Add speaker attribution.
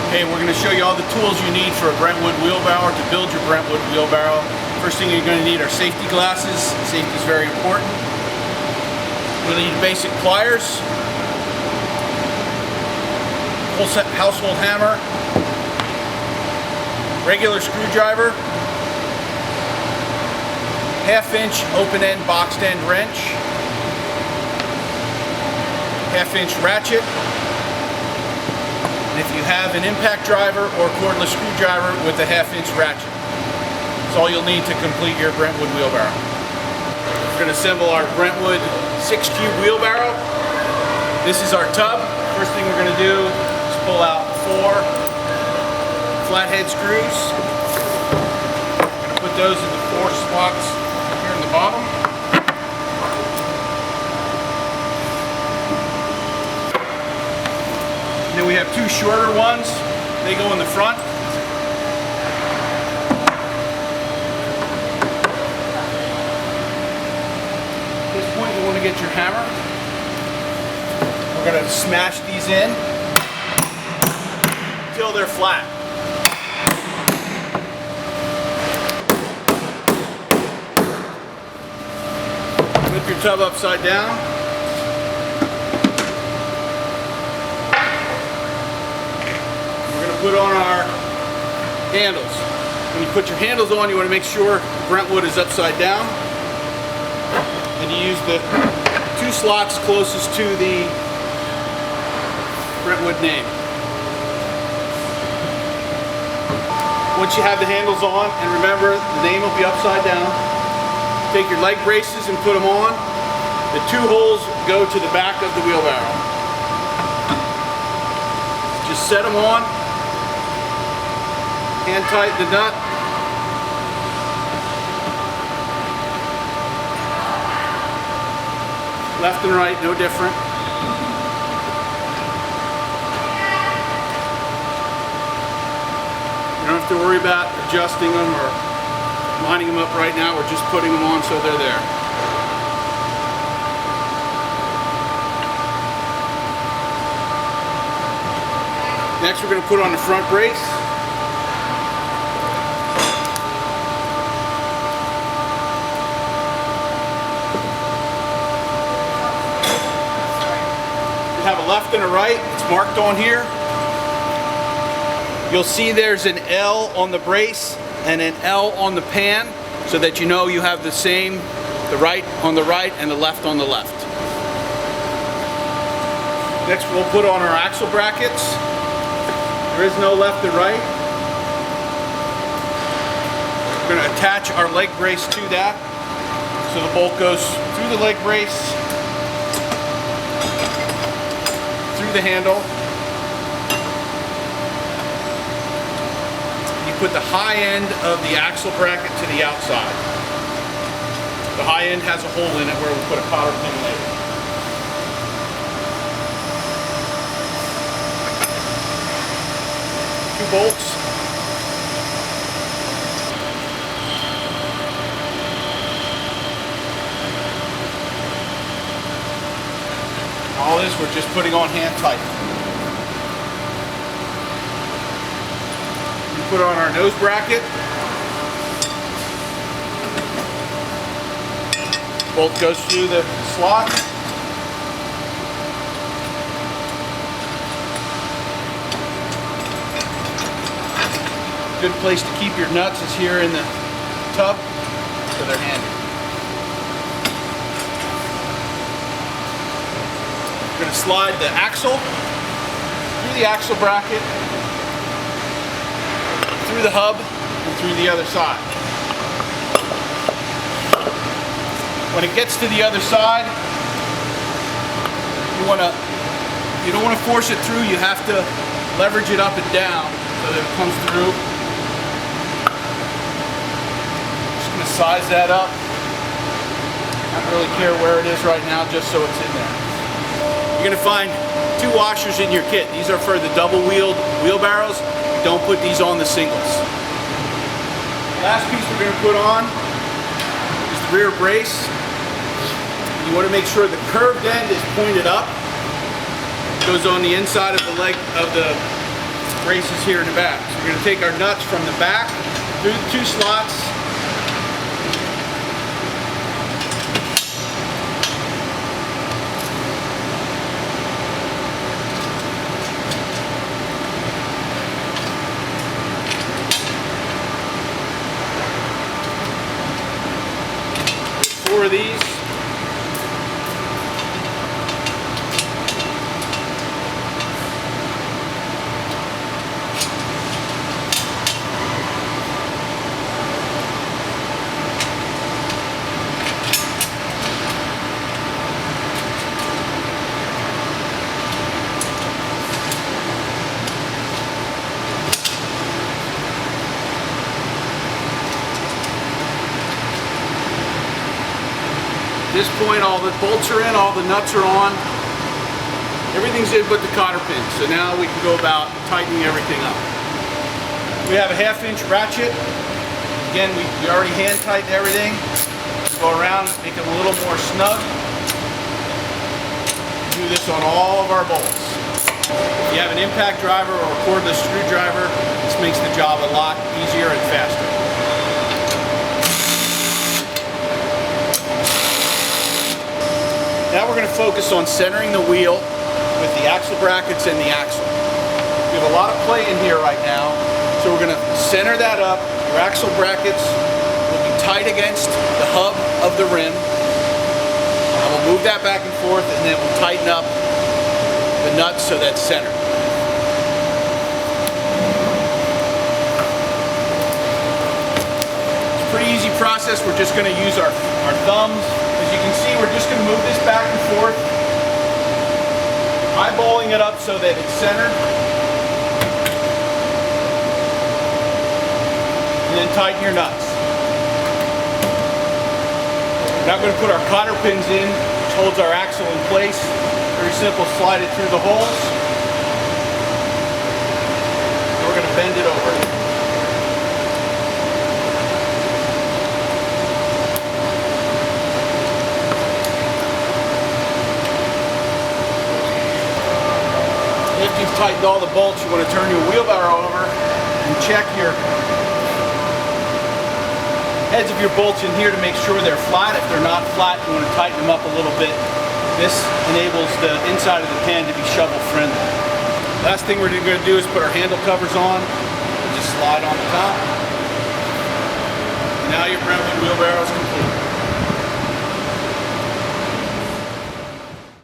Speaker 1: Hey, we're going to show you all the tools you need for a Brentwood wheelbarrow to build your Brentwood wheelbarrow. First thing you're going to need are safety glasses. Safety is very important. You'll need basic pliers, full set household hammer, regular screwdriver, half-inch open-end boxed-end wrench, half-inch ratchet. If you have an impact driver or cordless screwdriver with a half-inch ratchet. That's all you'll need to complete your Brentwood wheelbarrow. We're going to assemble our Brentwood 6-cube wheelbarrow. This is our tub. First thing we're going to do is pull out 4 flathead screws. We're going to put those in the 4 slots here in the bottom. Then we have 2 shorter ones. They go in the front. At this point you want to get your hammer. We're going to smash these in until they're flat. Flip your tub upside down. Put on our handles. When you put your handles on, you want to make sure Brentwood is upside down. And you use the 2 slots closest to the Brentwood name. Once you have the handles on, and remember the name will be upside down, take your leg braces and put them on. The 2 holes go to the back of the wheelbarrow. Just set them on. Hand tighten the nut. Left and right, no different. You don't have to worry about adjusting them or lining them up right now. We're just putting them on so they're there. Next we're going to put on the front brace. Have a left and a right. It's marked on here. You'll see there's an L on the brace and an L on the pan, so that you know you have the same, the right on the right and the left on the left. Next we'll put on our axle brackets. There is no left and right. We're going to attach our leg brace to that, so the bolt goes through the leg brace, through the handle. You put the high end of the axle bracket to the outside. The high end has a hole in it where we'll put a cotter pin later. Two bolts. All this we're just putting on hand tight. We put on our nose bracket. Bolt goes through the slot. Good place to keep your nuts is here in the tub, so they're handy. We're going to slide the axle through the axle bracket, through the hub, and through the other side. When it gets to the other side, you don't want to force it through. You have to leverage it up and down so that it comes through. Just going to size that up. I don't really care where it is right now, just so it's in there. You're going to find 2 washers in your kit. These are for the double-wheeled wheelbarrows. Don't put these on the singles. Last piece we're going to put on is the rear brace. You want to make sure the curved end is pointed up. It goes on the inside of the leg of the braces here in the back. So we're going to take our nuts from the back through the 2 slots. There's 4 of these. At this point, all the bolts are in, all the nuts are on. Everything's in but the cotter pin. So now we can go about tightening everything up. We have a 1/2 inch ratchet. Again, we already hand tightened everything. Go around, make it a little more snug. Do this on all of our bolts. If you have an impact driver or a cordless screwdriver, this makes the job a lot easier and faster. Now we're going to focus on centering the wheel with the axle brackets and the axle. We have a lot of play in here right now, so we're going to center that up. Your axle brackets will be tight against the hub of the rim. And we'll move that back and forth, and then we'll tighten up the nuts so that's centered. It's a pretty easy process. We're just going to use our thumbs. As you can see, we're just going to move this back and forth, eyeballing it up so that it's centered, and then tighten your nuts. We're now going to put our cotter pins in, which holds our axle in place. Very simple, slide it through the holes. And we're going to bend it over. After you've tightened all the bolts, you want to turn your wheelbarrow over and check your heads of your bolts in here to make sure they're flat. If they're not flat, you want to tighten them up a little bit. This enables the inside of the pan to be shovel friendly. Last thing we're going to do is put our handle covers on and just slide on the top. Now your Brentwood wheelbarrow